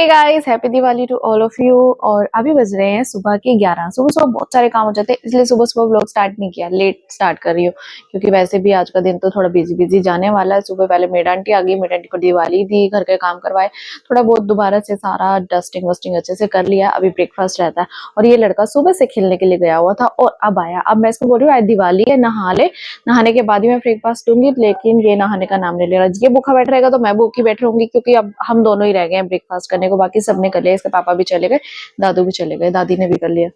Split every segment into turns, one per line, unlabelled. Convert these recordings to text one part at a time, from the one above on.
Hey guys, happy Diwali to all of you. और अभी बज रहे हैं सुबह के 11। सुबह सुबह बहुत सारे काम हो जाते हैं, इसलिए सुबह सुबह व्लॉग स्टार्ट नहीं किया, लेट स्टार्ट कर रही हूँ क्योंकि वैसे भी आज का दिन तो थोड़ा बिजी बिजी जाने वाला है। सुबह पहले मेड आंटी आ गई, मेड आंटी को दिवाली दी, घर के काम करवाए, थोड़ा बहुत दोबारा से सारा डस्टिंग वस्टिंग अच्छे से कर लिया। अभी ब्रेकफास्ट रहता है और ये लड़का सुबह से खेलने के लिए गया हुआ था और अब आया। अब मैं इसको बोल रही हूँ आज दिवाली है, नहा ले, नहाने के बाद ही मैं ब्रेकफास्ट दूंगी, लेकिन ये नहाने का नाम नहीं ले रहा। ये भूखा बैठ रहेगा तो मैं भूखी बैठ रहूंगी क्योंकि अब हम दोनों ही रह गए हैं ब्रेकफास्ट करने को, बाकी सबने कर लिया। इसके पापा भी चले गए, दादू भी चले गए, दादी ने भी कर लिया।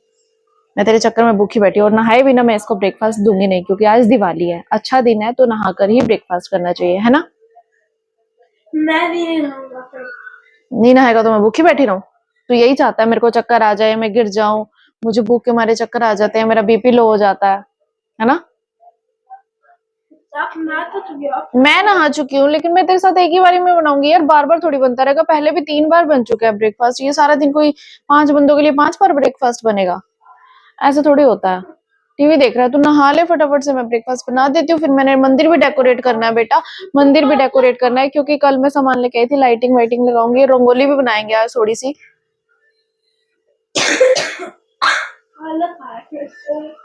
मैं तेरे चक्कर में भूखी बैठी और नहाए बिना मैं इसको ब्रेकफास्ट दूंगी नहीं, क्योंकि आज दिवाली है, अच्छा दिन है तो नहाकर ही ब्रेकफास्ट करना चाहिए, है ना।
मैं भी नहीं नहाऊंगा फिर।
नहीं नहाएगा तो मैं भूखी बैठी रहूं? तो यही चाहता है मेरे को चक्कर आ जाए, मैं गिर जाऊं, मुझे भूख के मारे चक्कर आ जाते हैं, मेरा बीपी लो हो जाता है ना।
आप नहा तो चुके हो।
मैं नहा चुकी हूँ, लेकिन मैं तेरे साथ एक ही बारी में बनाऊंगी यार, बार बार थोड़ी बनता रहेगा। पहले भी 3 बार बन चुका है ब्रेकफास्ट, ये सारा दिन कोई 5 बंदों के लिए 5 बार ब्रेकफास्ट बनेगा? ऐसा थोड़ी होता है। टीवी देख रहा है, तू नहा ले फटाफट से, मैं ब्रेकफास्ट बना देती हूँ। फिर मैंने मंदिर भी डेकोरेट करना है बेटा, मंदिर भी डेकोरेट करना है, क्योंकि कल मैं सामान लेके आई थी, लाइटिंग वाइटिंग लगाऊंगी, रंगोली भी बनाएंगे आज थोड़ी सी।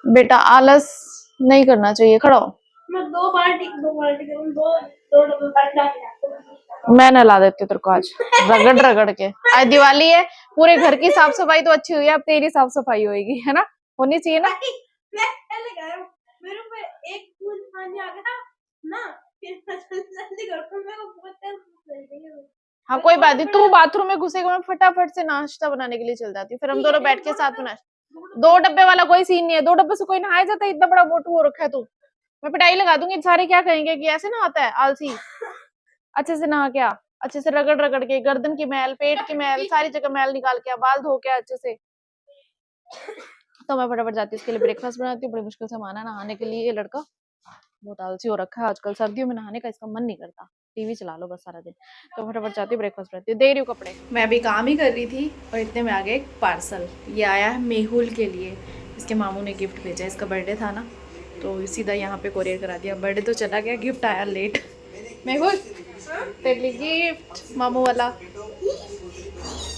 बेटा आलस नहीं करना चाहिए, खड़ा हो।
मैं दो बाल्टी करूँ, दो डब्बे पानी ला के रखता हूँ।
मैं नहला देती हूँ तेरे को आज रगड़ रगड़ के। आज दिवाली है, पूरे घर की साफ सफाई तो अच्छी हुई है, अब तेरी साफ सफाई होगी, है ना, होनी चाहिए ना।
मैं पहले गया हूँ, मेरे ऊपर एक बूंद पानी आ गया ना, फिर मैं जल्दी करूँ, मेरे को बहुत तेज भूख लग रही है।
हाँ कोई बात नहीं, तू बाथरूम में घुसेगा, मैं फटाफट से नाश्ता बनाने के लिए चल जाती हूँ, फिर हम दोनों बैठ के साथ में नाश्ता। 2 डब्बे वाला कोई सीन नहीं है, 2 डब्बे से कोई नहाया जाता है? इतना बड़ा मोटू हो रखा है तू, मैं पिटाई लगा दूंगी। सारे क्या कहेंगे कि ऐसे नहाता है आलसी। अच्छे से नहा के आ, अच्छे से रगड़ रगड़ के, गर्दन की मैल, पेट की मैल, सारी जगह मैल निकाल के आ, बाल धो के अच्छे से। तो मैं फटाफट जाती हूँ, इसके लिए ब्रेकफास्ट बनाती हूँ। बड़ी मुश्किल से माना नहाने के लिए, ये लड़का बहुत आलसी हो रखा है आजकल, सर्दियों में नहाने का इसका मन नहीं करता, टीवी चला लो बस सारा दिन। तो फटाफट जाती हूँ, ब्रेकफास्ट बनाती हूँ, दे रही हूँ कपड़े। मैं अभी काम ही कर रही थी और इतने में आ गया एक पार्सल। ये आया है मेहुल के लिए, इसके मामू ने गिफ्ट भेजा, इसका बर्थडे था ना, तो सीधा यहाँ पे कोरियर करा दिया। बर्थडे तो चला गया, गिफ्ट आया लेट। मेहुल तेरे लिए गिफ्ट मामू वाला।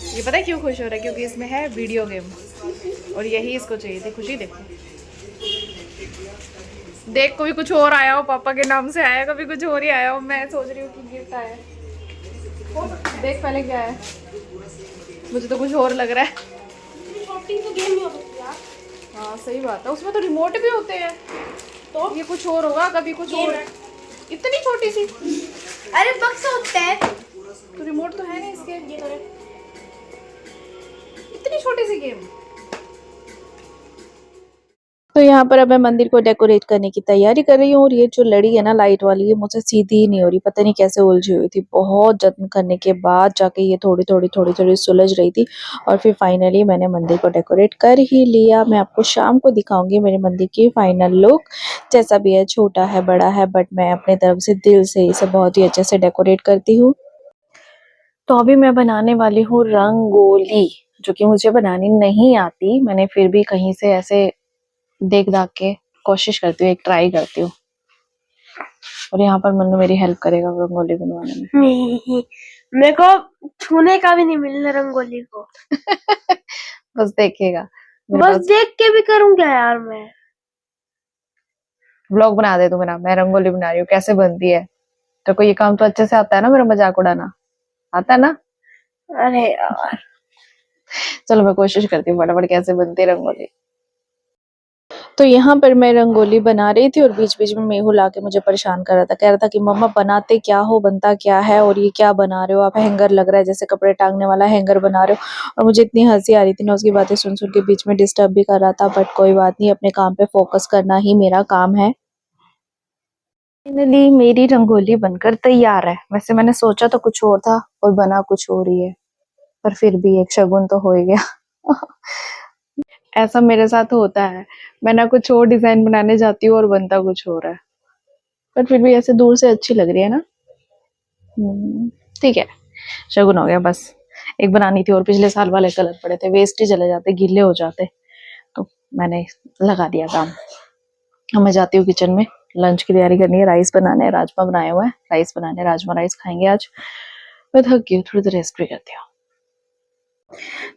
ये पता है क्यों खुश हो रहा है? क्योंकि इसमें है वीडियो गेम और यही इसको चाहिए थी। खुशी देखो, देख कभी कुछ और आया हो, पापा के नाम से आया, कभी कुछ और ही आया हो। मैं सोच रही हूँ कि गिफ्ट आया, देख पहले क्या है, मुझे तो कुछ और लग रहा है।
शॉपिंग तो गेम ही हो सकती है यार।
हाँ सही बात है, उसमें तो रिमोट भी होते हैं, तो ये कुछ और होगा, कभी कुछ और। इतनी छोटी सी,
अरे बक्स होते हैं
तो रिमोट तो है नहीं इसके। ये तो इतनी छोटी सी गेम। तो यहाँ पर अब मैं मंदिर को डेकोरेट करने की तैयारी कर रही हूँ, और ये जो लड़ी है ना लाइट वाली, ये मुझसे सीधी ही नहीं हो रही, पता नहीं कैसे उलझी हुई थी। बहुत जत्न करने के बाद जाके ये थोड़ी थोड़ी सुलझ रही थी, और फिर फाइनली मैंने मंदिर को डेकोरेट कर ही लिया। मैं आपको शाम को दिखाऊंगी मेरे मंदिर की फाइनल लुक, जैसा भी है, छोटा है बड़ा है, बट मैं अपने तरफ से दिल से इसे बहुत ही अच्छे से डेकोरेट करती हूँ। तो अभी मैं बनाने वाली हूँ रंगोली, जो कि मुझे बनानी नहीं आती, मैंने फिर भी कहीं से ऐसे देख दाख के कोशिश करती हूँ, एक ट्राई करती हूँ। और यहाँ पर मन्नू मेरी हेल्प करेगा रंगोली बनवाने में।
मेरे को छूने का भी नहीं मिलना रंगोली को।
बस देखेगा,
बस देख के भी करूँगा यार मैं।
व्लॉग बना दे तू मेरा, मैं रंगोली बना रही हूँ कैसे बनती है। तो कोई ये काम तो अच्छे से आता है ना, मेरा मजाक उड़ाना आता है ना।
अरे यार
चलो मैं कोशिश करती हूँ फटाफट कैसे बनती है रंगोली। तो यहाँ पर मैं रंगोली बना रही थी और बीच बीच में मेहुल आके मुझे परेशान कर रहा था, कह रहा था कि मम्मा बनाते क्या हो, बनता क्या है, और ये क्या बना रहे हो आप, हैंगर लग रहा है जैसे कपड़े टांगने वाला हैंगर बना रहे हो। और मुझे इतनी हंसी आ रही थी ना, उसकी बातें सुन सुन के, बीच में डिस्टर्ब भी कर रहा था, बट कोई बात नहीं, अपने काम पे फोकस करना ही मेरा काम है। फाइनली मेरी रंगोली बनकर तैयार है। वैसे मैंने सोचा तो कुछ और था और बना कुछ और ही है, पर फिर भी एक शगुन तो हो ही गया। ऐसा मेरे साथ होता है, मैं ना कुछ और डिजाइन बनाने जाती हूँ और बनता कुछ और है, पर फिर भी ऐसे दूर से अच्छी लग रही है ना। ठीक है, शगुन हो गया। बस एक बनानी थी और पिछले साल वाले कलर पड़े थे, वेस्ट ही चले जाते, गीले हो जाते, तो मैंने लगा दिया काम। अब मैं जाती हूँ किचन में, लंच की तैयारी करनी है, राइस बनाने हैं, राजमा बनाए हुए हैं, राइस बनाने, राजमा राइस खाएंगे आज। मैं थक गई हूँ, थोड़ी देर रेस्ट भी करती हूँ।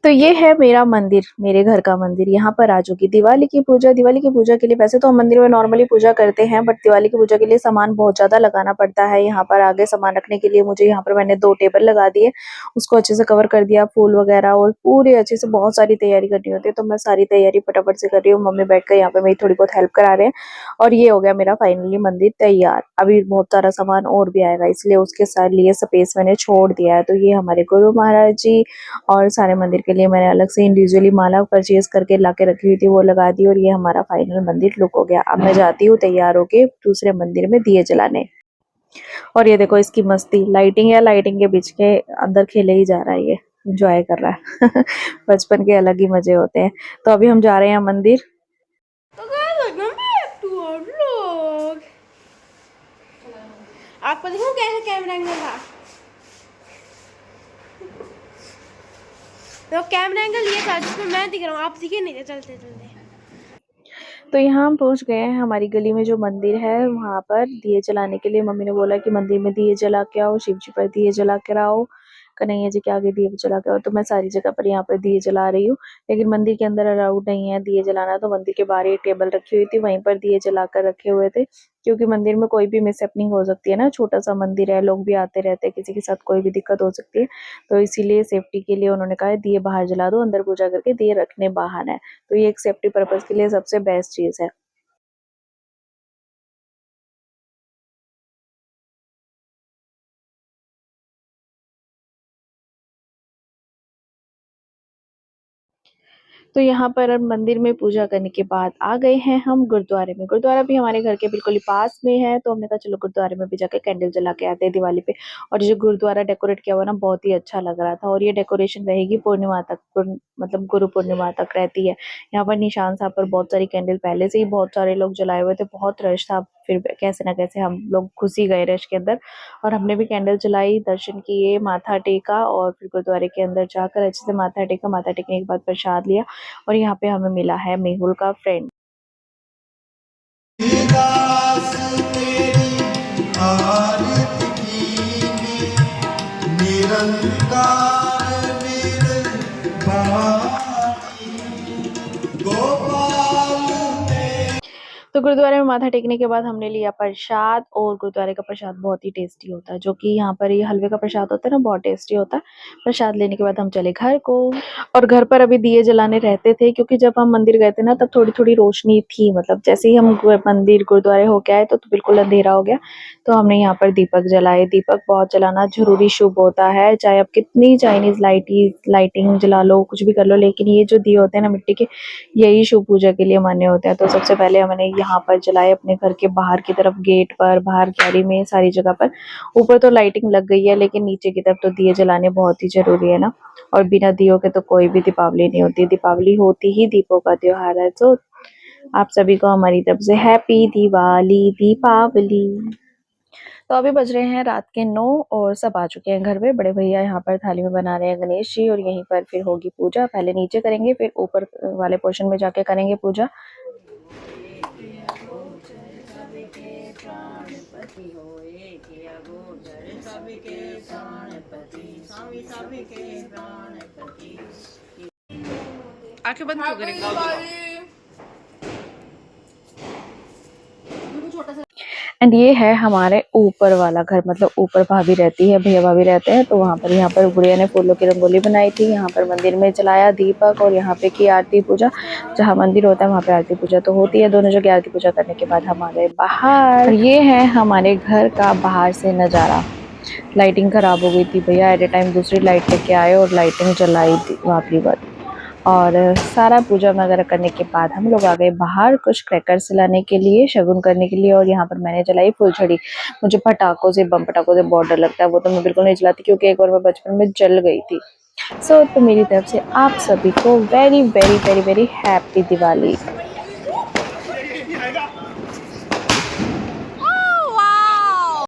तो ये है मेरा मंदिर, मेरे घर का मंदिर। यहाँ पर आ चुकी दिवाली की पूजा के लिए वैसे तो हम मंदिर में नॉर्मली पूजा करते हैं, बट दिवाली की पूजा के लिए सामान बहुत ज़्यादा लगाना पड़ता है। यहाँ पर आगे सामान रखने के लिए मुझे यहाँ पर मैंने 2 टेबल लगा दिए, उसको अच्छे से कवर कर दिया, फूल वगैरह, और पूरे अच्छे से बहुत सारी तैयारी करनी होती है, तो मैं सारी तैयारी फटाफट से कर रही हूँ। मम्मी बैठकर यहाँ पे मेरी थोड़ी बहुत हेल्प करा रहे हैं, और ये हो गया मेरा फाइनली मंदिर तैयार। अभी बहुत सारा सामान और भी आएगा, इसलिए उसके साथ लिए स्पेस मैंने छोड़ दिया है। तो ये हमारे गुरु महाराज जी, और सारे मंदिर के लिए मैंने अलग से इंडिविजुअली माला परचेज करके ला के रखी हुई थी, वो लगा दी, और ये हमारा फाइनल मंदिर लुक हो गया। अब मैं जाती हूँ तैयार होके दूसरे मंदिर में दिए जलाने। और ये देखो इसकी मस्ती, लाइटिंग है, लाइटिंग के बीच के अंदर खेले ही जा रहा है, ये एंजॉय कर रहा है। बचपन के अलग ही मजे होते हैं। तो अभी हम जा रहे हैं मंदिर।
तो guys welcome back to our vlog. आपको दिखाऊं कैसे कैमरा एंगल था? तो कैमरा एंगल ये था जिसमें मैं दिख रहा हूँ, आप दिखे नहीं थे चलते चलते।
तो यहाँ हम पहुँच गए हैं, हमारी गली में जो मंदिर है वहाँ पर दिए जलाने के लिए। मम्मी ने बोला कि मंदिर में दिए जला के आओ, शिव जी पर दिए जला के आओ, कन्हैया जी के आगे दिए जला के आओ। तो मैं सारी जगह पर यहाँ पर दिए जला रही हूँ, लेकिन मंदिर के अंदर अलाउड नहीं है दिए जलाना। तो मंदिर के बाहर एक टेबल रखी हुई थी, वहीं पर दिए जला कर रखे हुए थे, क्योंकि मंदिर में कोई भी मिसहैपनिंग हो सकती है ना, छोटा सा मंदिर है, लोग भी आते रहते हैं, किसी के साथ कोई भी दिक्कत हो सकती है। तो इसीलिए सेफ्टी के लिए उन्होंने कहा है दिए बाहर जला दो, अंदर पूजा करके दिए रखने बाहर है। तो ये एक सेफ्टी पर्पज के लिए सबसे बेस्ट चीज़ है। तो यहाँ पर अब मंदिर में पूजा करने के बाद आ गए हैं हम गुरुद्वारे में। गुरुद्वारा भी हमारे घर के बिल्कुल ही पास में है, तो हमने कहा चलो गुरुद्वारे में भी जाके कैंडल जला के आते हैं दिवाली पे। और जो गुरुद्वारा डेकोरेट किया हुआ ना, बहुत ही अच्छा लग रहा था, और ये डेकोरेशन रहेगी पूर्णिमा तक, मतलब गुरु पूर्णिमा तक रहती है। यहाँ पर निशान साहब पर बहुत सारी कैंडल पहले से ही बहुत सारे लोग जलाए हुए थे, बहुत रश था, फिर कैसे ना कैसे हम लोग घुस ही गए रश के अंदर, और हमने भी कैंडल जलाई, दर्शन किए, माथा टेका, और फिर गुरुद्वारे के अंदर जाकर अच्छे से माथा टेका। माथा टेकने के बाद प्रसाद लिया, और यहाँ पे हमें मिला है मेहुल का फ्रेंड।
दास तेरी आरती कीने, निरंकार निर्वाणी गोपाल।
तो गुरुद्वारे में माथा टेकने के बाद हमने लिया प्रसाद, और गुरुद्वारे का प्रसाद बहुत ही टेस्टी होता है, जो कि यहाँ पर ये हलवे का प्रसाद होता है ना, बहुत टेस्टी होता है। प्रसाद लेने के बाद हम चले घर को, और घर पर अभी दिए जलाने रहते थे, क्योंकि जब हम मंदिर गए थे ना तब थोड़ी थोड़ी रोशनी थी, मतलब जैसे ही हम मंदिर गुरुद्वारे होके आए तो बिल्कुल अंधेरा हो गया। तो हमने यहाँ पर दीपक जलाए। दीपक बहुत जलाना जरूरी शुभ होता है, चाहे आप कितनी चाइनीज लाइटिंग जला लो, कुछ भी कर लो, लेकिन ये जो दिए होते हैं ना मिट्टी के, यही शुभ पूजा के लिए मान्य होते हैं। तो सबसे पहले हमने यहाँ पर जलाए, अपने घर के बाहर की तरफ, गेट पर, बाहर क्यारी में, सारी जगह पर। ऊपर तो लाइटिंग लग गई है, लेकिन नीचे की तरफ तो दिए जलाने बहुत ही जरूरी है ना, और बिना दियों के तो कोई भी दीपावली नहीं होती। दीपावली होती ही दीपों का त्योहार है। तो आप सभी को हमारी तरफ से हैप्पी दिवाली, दीपावली। तो अभी बज रहे हैं रात के 9, और सब आ चुके हैं घर में। बड़े भैया यहाँ पर थाली में बना रहे हैं गणेश जी, और यहीं पर फिर होगी पूजा। पहले नीचे करेंगे, फिर ऊपर वाले पोर्शन में जाके करेंगे पूजा।
आंखें बंद क्यों करेंगे?
एंड ये है हमारे ऊपर वाला घर, मतलब ऊपर भाभी रहती है, भैया भाभी रहते हैं। तो वहाँ पर, यहाँ पर गुड़िया ने फूलों की रंगोली बनाई थी, यहाँ पर मंदिर में जलाया दीपक, और यहाँ पे की आरती पूजा। जहाँ मंदिर होता है वहाँ पे आरती पूजा तो होती है। दोनों जगह आरती पूजा करने के बाद हम आ गए बाहर। ये है हमारे घर का बाहर से नज़ारा। लाइटिंग खराब हो गई थी, भैया एट ए टाइम दूसरी लाइट लेके आए और लाइटिंग जलाई थी वापरी बात। और सारा पूजा वगैरह करने के बाद हम लोग आ गए बाहर कुछ क्रैकर्स जलाने के लिए, शगुन करने के लिए। और यहाँ पर मैंने जलाई फुलझड़ी। मुझे पटाखों से, बम पटाखों से बहुत डर लगता है, वो तो मैं बिल्कुल नहीं जलाती, क्योंकि एक बार मैं बचपन में जल गई थी। तो मेरी तरफ से आप सभी को very very very very happy Diwali.